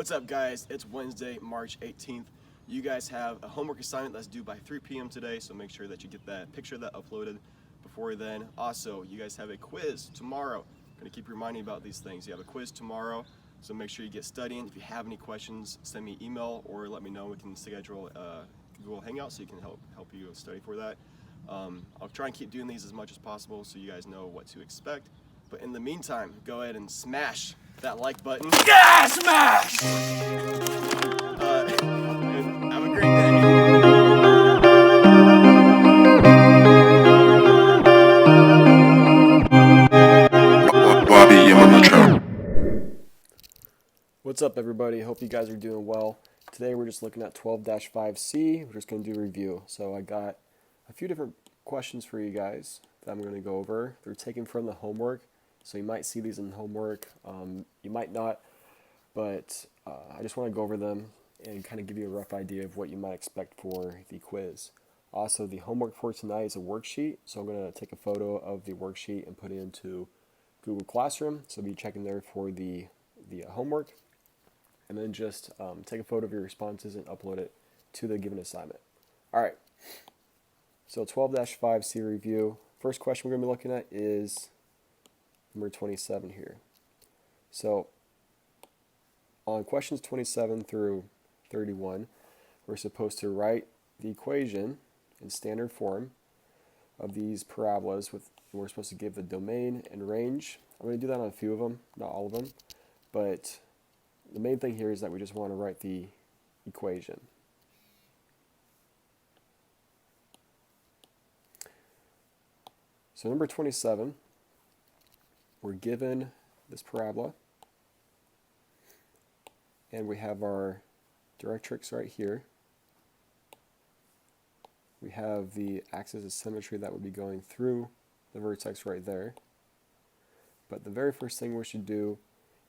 What's up, guys? It's Wednesday, March 18th. You guys have a homework assignment that's due by 3 p.m. today, so make sure that you get that picture of that uploaded before then. Also, you guys have a quiz tomorrow. I'm going to keep reminding you about these things. You have a quiz tomorrow, so make sure you get studying. If you have any questions, send me an email or let me know. We can schedule a Google Hangout so you can help you study for that. I'll try and keep doing these as much as possible so you guys know what to expect. But in the meantime, go ahead and smash that like button. Yeah, smash! And have a great day. What's up, everybody? Hope you guys are doing well. Today we're just looking at 12-5C. We're just going to do a review. So I got a few different questions for you guys that I'm going to go over. They're taken from the homework, so you might see these in homework. You might not, but I just want to go over them and kind of give you a rough idea of what you might expect for the quiz. Also, the homework for tonight is a worksheet, so I'm going to take a photo of the worksheet and put it into Google Classroom. So be checking there for the homework, and then just take a photo of your responses and upload it to the given assignment. All right, so 12-5C review. First question we're going to be looking at is number 27 here. So on questions 27 through 31, we're supposed to write the equation in standard form of these parabolas, and we're supposed to give the domain and range. I'm going to do that on a few of them, not all of them, but the main thing here is that we just want to write the equation. So number 27, we're given this parabola, and we have our directrix right here. We have the axis of symmetry that would be going through the vertex right there. But the very first thing we should do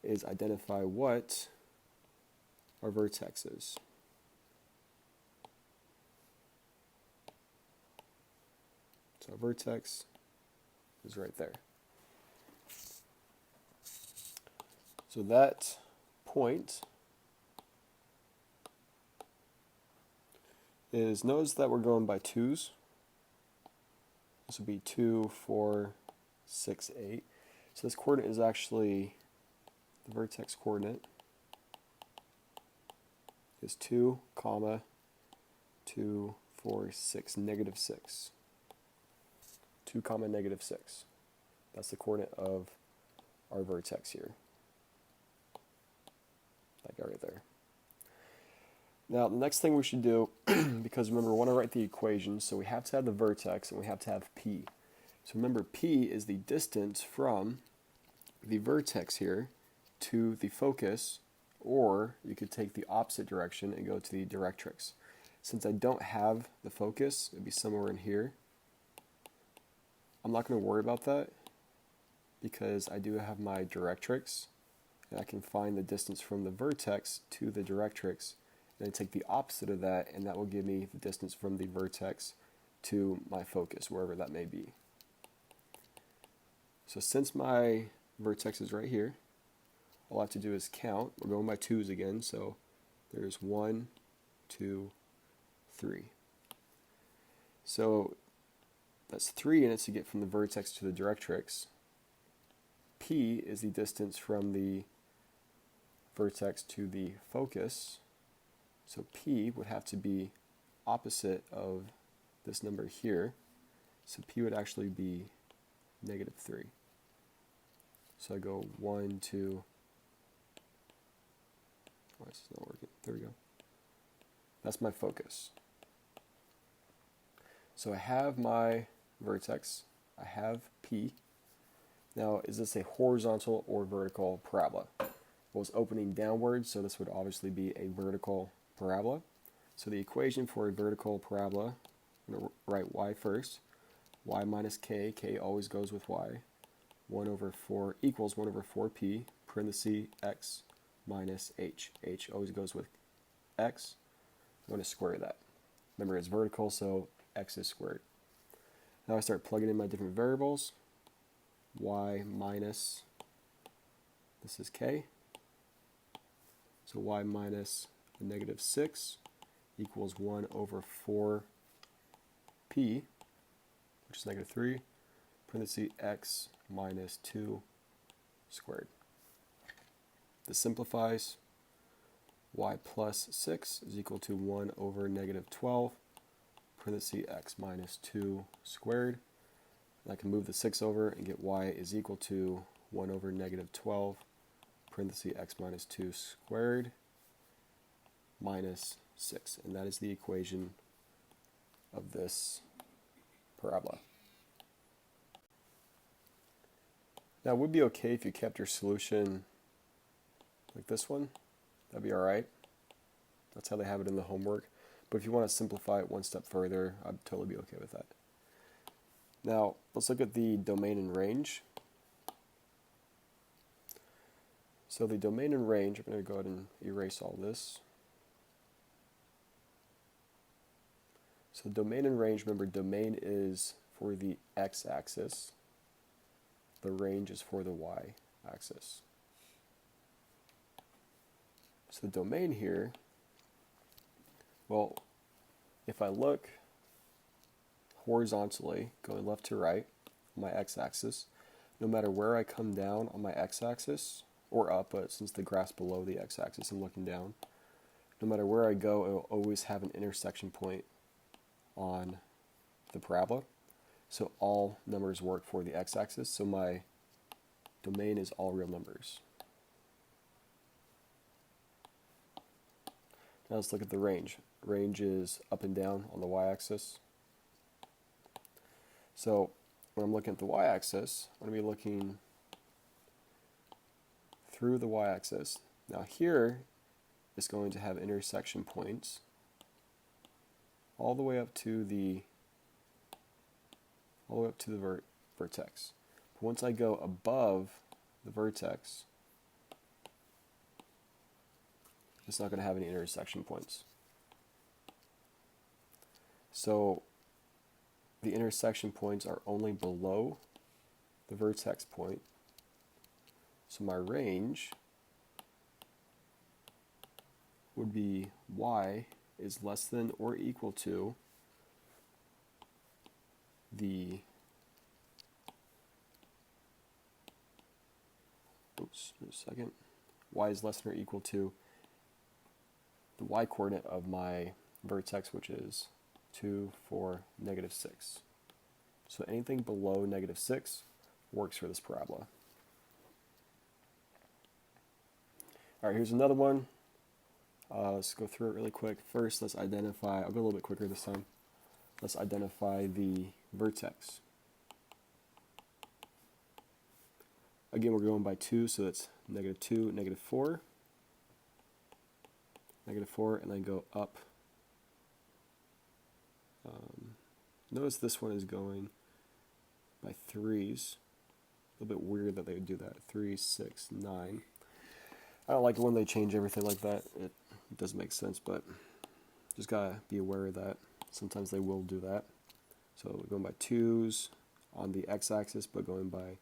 is identify what our vertex is. So our vertex is right there. So that point is, notice that we're going by twos. This would be 2, 4, 6, 8. So this coordinate is actually, the vertex coordinate is 2, 2, 4, 6, negative 6. 2, negative 6. That's the coordinate of our vertex here. That guy right there. Now, the next thing we should do, because remember, we want to write the equation, so we have to have the vertex and we have to have P. So remember, P is the distance from the vertex here to the focus, or you could take the opposite direction and go to the directrix. Since I don't have the focus, it would be somewhere in here. I'm not going to worry about that because I do have my directrix, and I can find the distance from the vertex to the directrix, and then take the opposite of that, and that will give me the distance from the vertex to my focus, wherever that may be. So since my vertex is right here, all I have to do is count. We're going by twos again, so there's 1, 2, 3. So that's 3 units to get from the vertex to the directrix. P is the distance from the vertex to the focus. So P would have to be opposite of this number here. So P would actually be negative 3. So I go 1, 2. Why is this not working? There we go. That's my focus. So I have my vertex. I have P. Now, is this a horizontal or vertical parabola? Well, it's opening downwards, so this would obviously be a vertical parabola. So the equation for a vertical parabola, I'm going to write y first. Y minus k, k always goes with y. 1 over 4 equals 1 over 4p, parenthesis x minus h. H always goes with x. I'm going to square that. Remember, it's vertical, so x is squared. Now I start plugging in my different variables. Y minus, this is k, So y minus a negative 6 equals 1 over 4p, which is negative 3, parenthesis x minus 2 squared. This simplifies. Y plus 6 is equal to 1 over negative 12, parenthesis x minus 2 squared. And I can move the 6 over and get y is equal to 1 over negative 12, parenthesis x minus 2 squared, minus 6. And that is the equation of this parabola. Now, it would be okay if you kept your solution like this one. That'd be alright. That's how they have it in the homework. But if you want to simplify it one step further, I'd totally be okay with that. Now, let's look at the domain and range. So the domain and range, I'm going to go ahead and erase all this. So domain and range, remember, domain is for the x-axis. The range is for the y-axis. So the domain here, well, if I look horizontally, going left to right, on my x-axis, no matter where I come down on my x-axis, or up, but since the graph's below the x-axis, I'm looking down, no matter where I go, it will always have an intersection point on the parabola. So all numbers work for the x-axis, so my domain is all real numbers. Now let's look at the range. Range is up and down on the y-axis. So when I'm looking at the y-axis, I'm going to be looking through the y-axis. Now here is going to have intersection points all the way up to the vertex. But once I go above the vertex, it's not going to have any intersection points. So the intersection points are only below the vertex point. So my range would be y is less than or equal to the y is less than or equal to the y coordinate of my vertex, which is 2, 4, negative 6. So anything below negative 6 works for this parabola. Alright, here's another one. Let's go through it really quick. First, let's identify, I'll go a little bit quicker this time. Let's identify the vertex. Again, we're going by 2, so it's negative 2, negative 4. Negative 4, and then go up. Notice this one is going by 3s. A little bit weird that they would do that. 3, 6, 9. I don't like it when they change everything like that. It doesn't make sense, but just gotta be aware of that. Sometimes they will do that. So we're going by 2s on the x-axis, but going by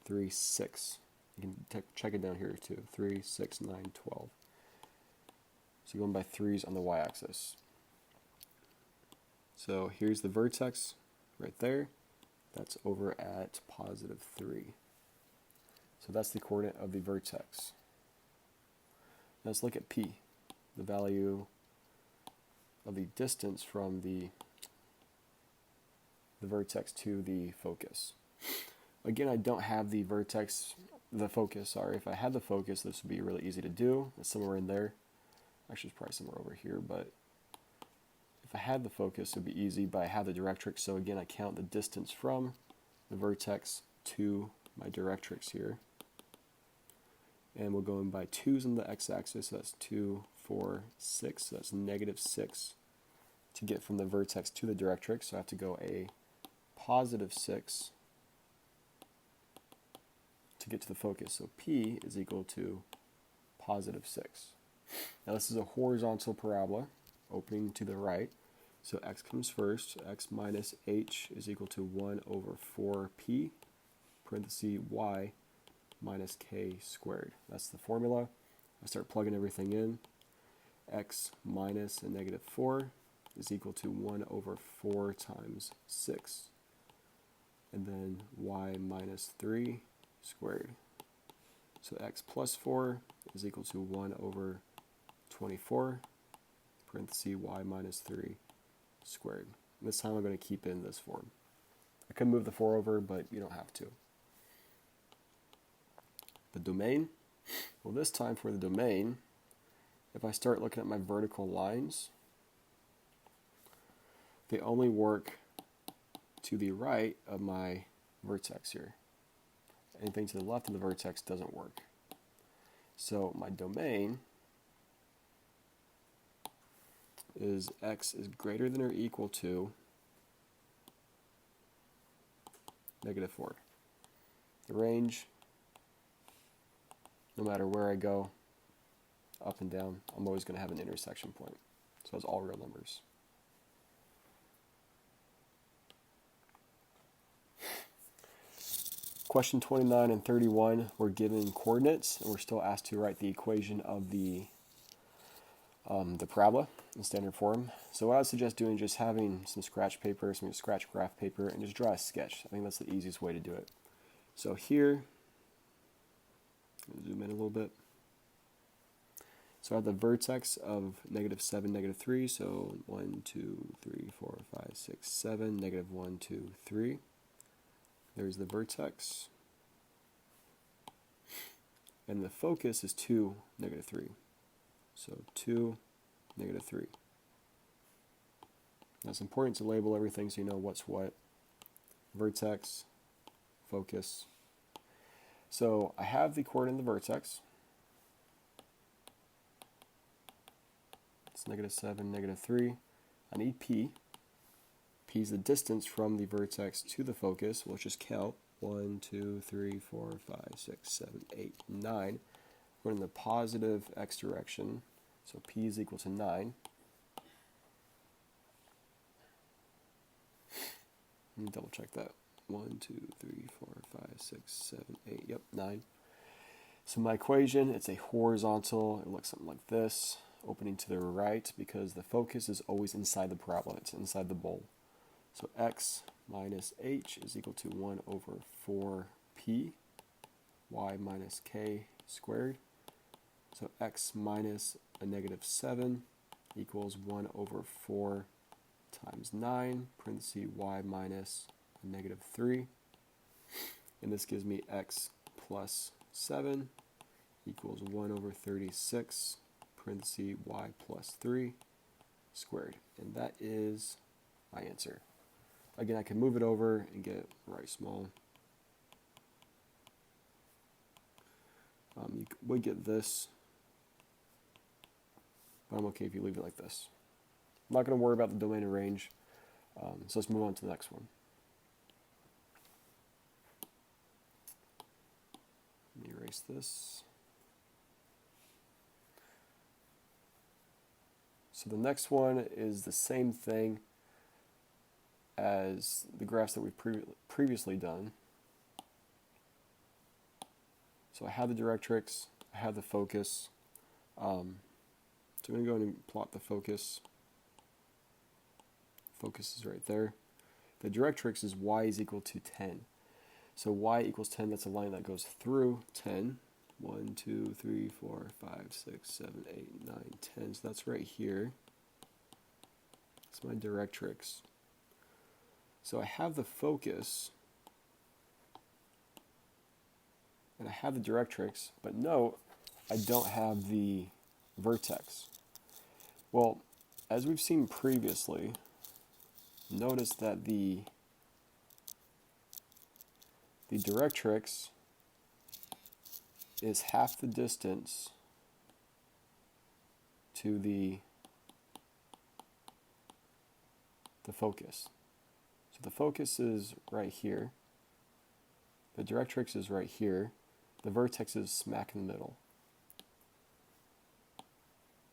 3, 6. You can check it down here too. 3, 6, 9, 12. So going by 3s on the y-axis. So here's the vertex right there. That's over at positive 3. So that's the coordinate of the vertex. Now let's look at P, the value of the distance from the vertex to the focus. Again, I don't have the focus. If I had the focus, this would be really easy to do. It's somewhere in there. Actually, it's probably somewhere over here, but if I had the focus, it would be easy, but I have the directrix. So again, I count the distance from the vertex to my directrix here. And we're going by 2s on the x-axis, so that's 2, 4, 6, so that's negative 6 to get from the vertex to the directrix. So I have to go a positive 6 to get to the focus. So P is equal to positive 6. Now this is a horizontal parabola opening to the right. So x comes first. X minus h is equal to 1 over 4p, parenthesis y minus k squared. That's the formula. I start plugging everything in. X minus a negative 4 is equal to 1 over 4 times 6. And then y minus 3 squared. So x plus 4 is equal to 1 over 24, parenthesis y minus 3 squared. And this time I'm going to keep in this form. I could move the 4 over, but you don't have to. The domain. Well, this time for the domain, if I start looking at my vertical lines, they only work to the right of my vertex here. Anything to the left of the vertex doesn't work. So my domain is x is greater than or equal to negative 4. The range, no matter where I go, up and down, I'm always going to have an intersection point. So it's all real numbers. Question 29 and 31, we're given coordinates, and we're still asked to write the equation of the parabola in standard form. So what I would suggest doing is just having some scratch paper, some scratch graph paper, and just draw a sketch. I think that's the easiest way to do it. So here, zoom in a little bit. So I have the vertex of negative 7, negative 3, so 1, 2, 3, 4, 5, 6, 7, negative 1, 2, 3. There's the vertex. And the focus is 2, negative 3. So 2, negative 3. Now it's important to label everything so you know what's what. Vertex, focus. So I have the coordinate of the vertex. It's negative 7, negative 3. I need P. P is the distance from the vertex to the focus. We'll just count. 1, 2, 3, 4, 5, 6, 7, 8, 9. We're in the positive x direction. So P is equal to 9. Let me double check that. 1, 2, 3, 4, 5, 6, 7, 8. Yep, 9. So my equation, it's a horizontal. It looks something like this. Opening to the right because the focus is always inside the parabola. It's inside the bowl. So x minus h is equal to 1 over 4p, y minus k squared. So x minus a negative 7 equals 1 over 4 times 9, parenthesis y minus a negative 3. And this gives me x plus 7 equals 1 over 36, parenthesis y plus 3 squared. And that is my answer. Again, I can move it over and get it right small. You would get this, but I'm okay if you leave it like this. I'm not going to worry about the domain and range, so let's move on to the next one. Let me erase this. So the next one is the same thing as the graphs that we've previously done. So I have the directrix, I have the focus. So I'm going to go and plot the focus. Focus is right there. The directrix is y is equal to 10. So y equals 10, that's a line that goes through 10. 1, 2, 3, 4, 5, 6, 7, 8, 9, 10. So that's right here. That's my directrix. So I have the focus, and I have the directrix, but note, I don't have the vertex. Well, as we've seen previously, notice that the directrix is half the distance to the focus. So the focus is right here. The directrix is right here. The vertex is smack in the middle.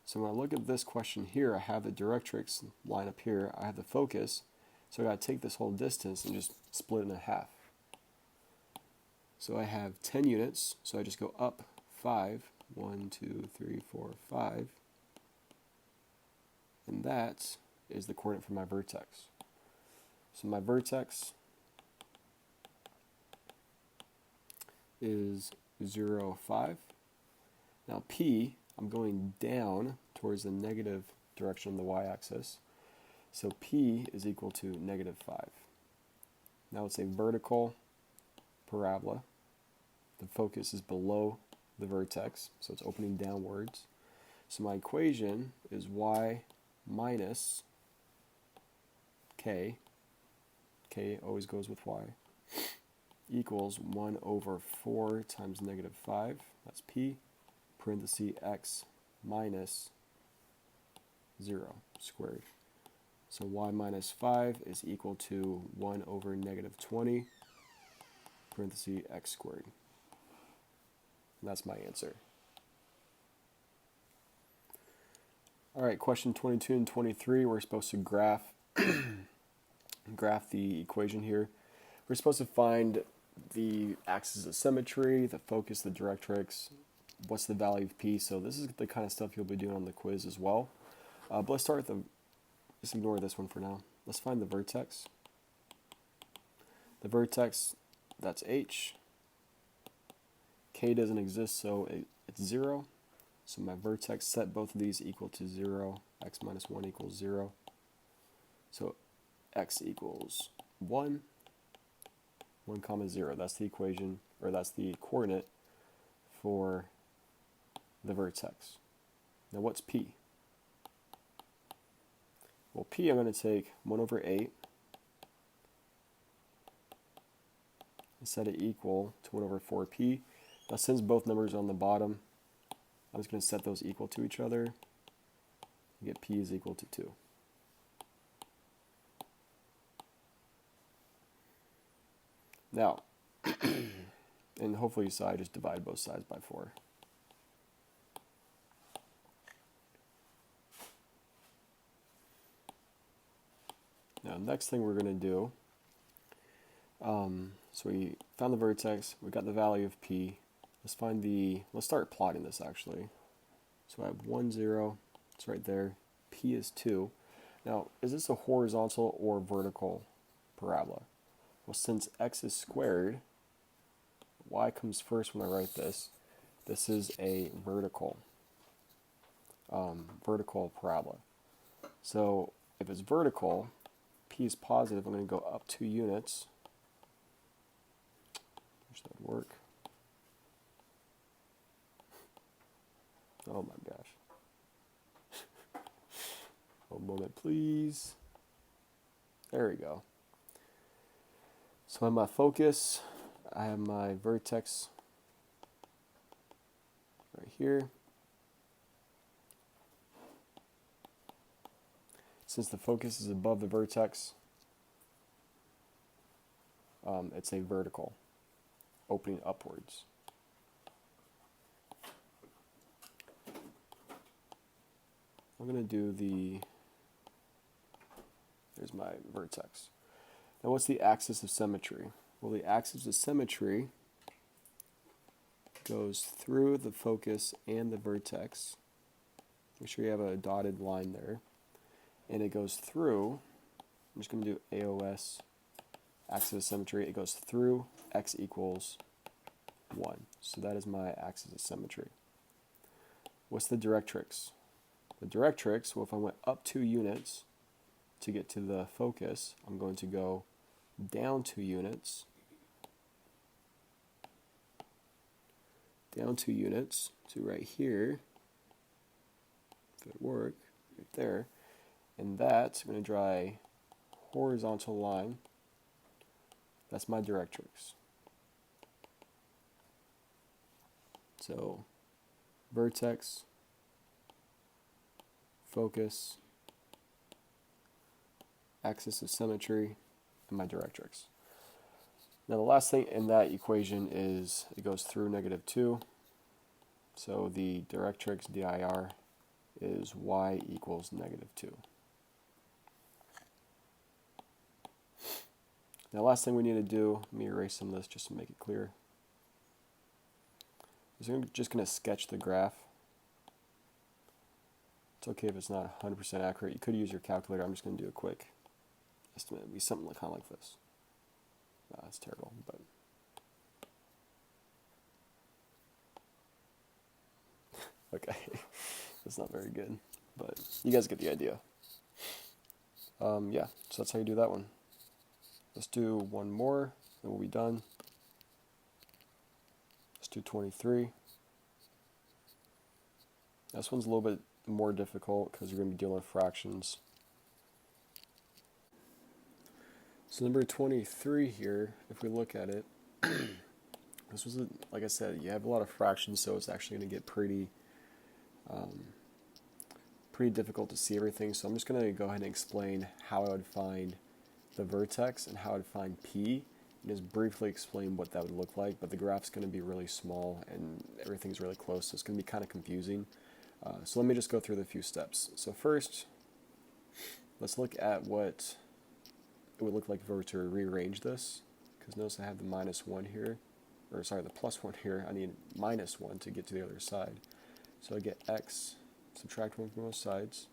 So when I look at this question here, I have the directrix line up here. I have the focus. So I got to take this whole distance and just split it in half. So I have 10 units. So I just go up 5 1, 2, 3, 4, 5. And that is the coordinate for my vertex. So my vertex is 0, 5. Now P, I'm going down towards the negative direction of the y-axis. So P is equal to negative 5. Now it's a vertical parabola. The focus is below the vertex, so it's opening downwards. So my equation is y minus k, k always goes with y, equals 1 over 4 times negative 5, that's P, parenthesis x minus 0 squared. So y minus 5 is equal to 1 over negative 20, parenthesis x squared. And that's my answer. All right, question 22 and 23, we're supposed to graph the equation here. We're supposed to find the axis of symmetry, the focus, the directrix, what's the value of P. So this is the kind of stuff you'll be doing on the quiz as well. But let's start with just ignore this one for now. Let's find the vertex. The vertex, that's H. K doesn't exist, so it's 0. So my vertex, set both of these equal to 0. X minus 1 equals 0. So x equals 1. 1 comma 0. That's the equation, or that's the coordinate for the vertex. Now what's P? Well, P, I'm going to take 1 over 8 and set it equal to 1 over 4P. Now since both numbers are on the bottom, I'm just going to set those equal to each other. Get P is equal to 2. Now, and hopefully you saw I just divide both sides by 4. Now, next thing we're going to do, so we found the vertex, we got the value of P. Let's start plotting this actually. So I have 1, 0, it's right there. P is 2. Now, is this a horizontal or vertical parabola? Well, since x is squared, y comes first when I write this. This is a vertical parabola. So if it's vertical, P is positive, I'm going to go up 2 units. Wish that would work. Oh my gosh. One moment, please. There we go. So I have my focus, I have my vertex right here. Since the focus is above the vertex, it's a vertical, opening upwards. I'm going to do there's my vertex. Now what's the axis of symmetry? Well, the axis of symmetry goes through the focus and the vertex. Make sure you have a dotted line there. And it goes through, I'm just going to do AOS, axis of symmetry. It goes through x equals 1. So that is my axis of symmetry. What's the directrix? The directrix, well, if I went up 2 units to get to the focus, I'm going to go down 2 units, to right here, if it work, right there, and that's going to draw a horizontal line. That's my directrix. So vertex, focus, axis of symmetry, and my directrix. Now the last thing in that equation is it goes through -2. So the directrix dir is y equals -2. Now last thing we need to do, let me erase some of this just to make it clear. I'm just going to sketch the graph. It's okay if it's not 100% accurate. You could use your calculator. I'm just going to do a quick estimate. It'd be something kind of like this. That's terrible, but okay, that's not very good, but you guys get the idea. Yeah, so that's how you do that one. Let's do one more, and we'll be done. Let's do 23. This one's a little bit more difficult because you're going to be dealing with fractions. So number 23 here, if we look at it, this was, like I said, you have a lot of fractions, so it's actually going to get pretty difficult to see everything. So I'm just going to go ahead and explain how I would find the vertex and how I would find P, and just briefly explain what that would look like. But the graph's going to be really small and everything's really close, so it's going to be kind of confusing. So let me just go through the few steps. So first, let's look at what it would look like if we were to rearrange this, because notice I have the -1 here, or sorry, the +1 here. I need -1 to get to the other side. So I get x, subtract 1 from both sides,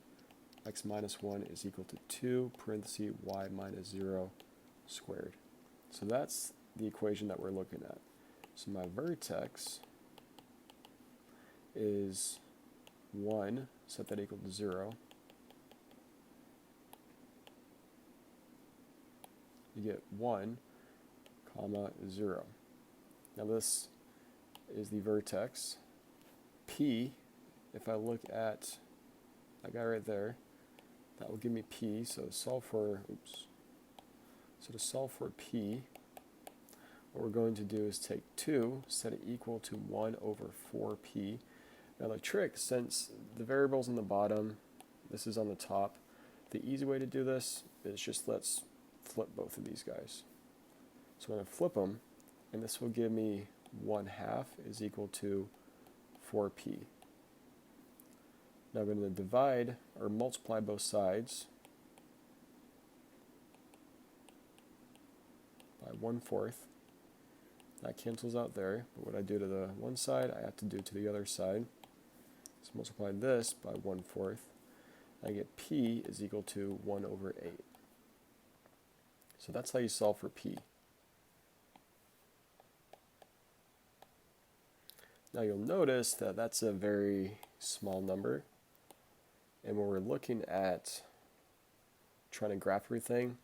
x minus 1 is equal to 2, parenthesis, y minus 0 squared. So that's the equation that we're looking at. So my vertex is 1, set that equal to 0. You get 1, comma, 0. Now this is the vertex. P, if I look at that guy right there, that will give me P. So to solve for, to solve for P, what we're going to do is take 2, set it equal to 1 over 4P. Now the trick, since the variable's on the bottom, this is on the top, the easy way to do this is just let's flip both of these guys. So I'm going to flip them, and this will give me 1/2 is equal to 4P. Now I'm going to divide or multiply both sides by 1/4. That cancels out there, but what I do to the one side, I have to do to the other side. So multiply this by 1/4. I get P is equal to 1 over 8. So that's how you solve for P. Now you'll notice that that's a very small number. And when we're looking at trying to graph everything,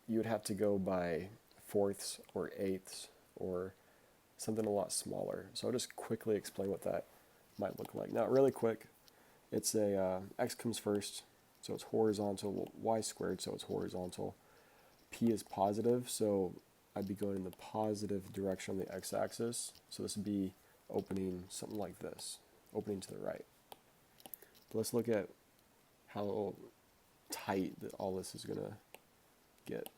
you would have to go by fourths or eighths or something a lot smaller. So I'll just quickly explain what that might look like. Now really quick, it's a x comes first, so it's horizontal, y squared, so it's horizontal. P is positive, so I'd be going in the positive direction on the x-axis. So this would be opening something like this, opening to the right. But let's look at how tight that all this is going to get.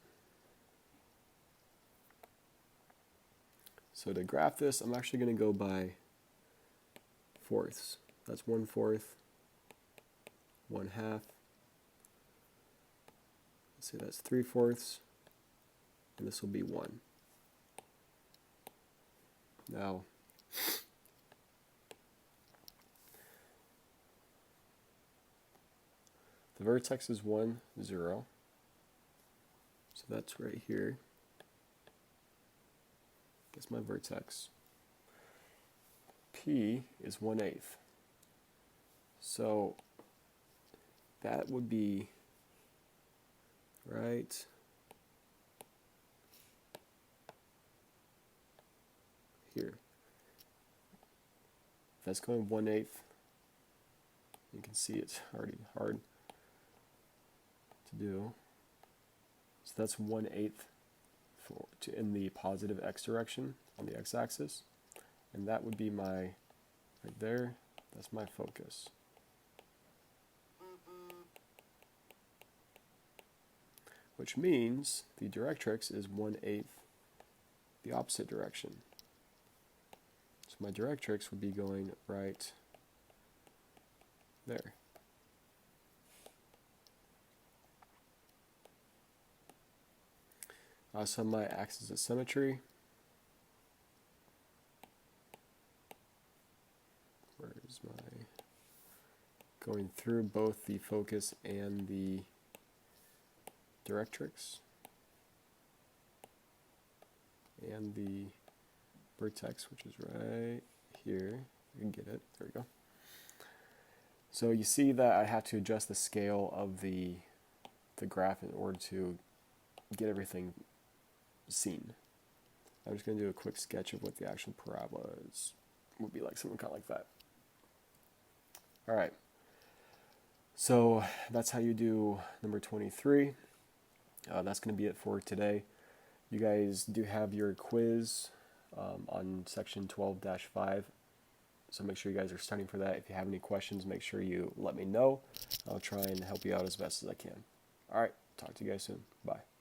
So to graph this, I'm actually going to go by fourths. That's 1/4, 1/2. Let's say that's 3/4, and this will be 1. Now, the vertex is 1, 0. So that's right here. That's my vertex. P is 1/8. So that would be right here. If that's going 1/8, you can see it's already hard to do. So that's 1/8 in the positive x direction on the x-axis, and that would be my, right there, that's my focus. Which means the directrix is 1/8 the opposite direction. So my directrix would be going right there. So my axis of symmetry going through both the focus and the directrix and the vertex, which is right here. You can get it. There we go. So you see that I have to adjust the scale of the graph in order to get everything seen. I'm just going to do a quick sketch of what the actual parabola is. Would be like something kind of like that. All right. So that's how you do number 23. That's going to be it for today. You guys do have your quiz on section 12-5. So make sure you guys are studying for that. If you have any questions, make sure you let me know. I'll try and help you out as best as I can. All right. Talk to you guys soon. Bye.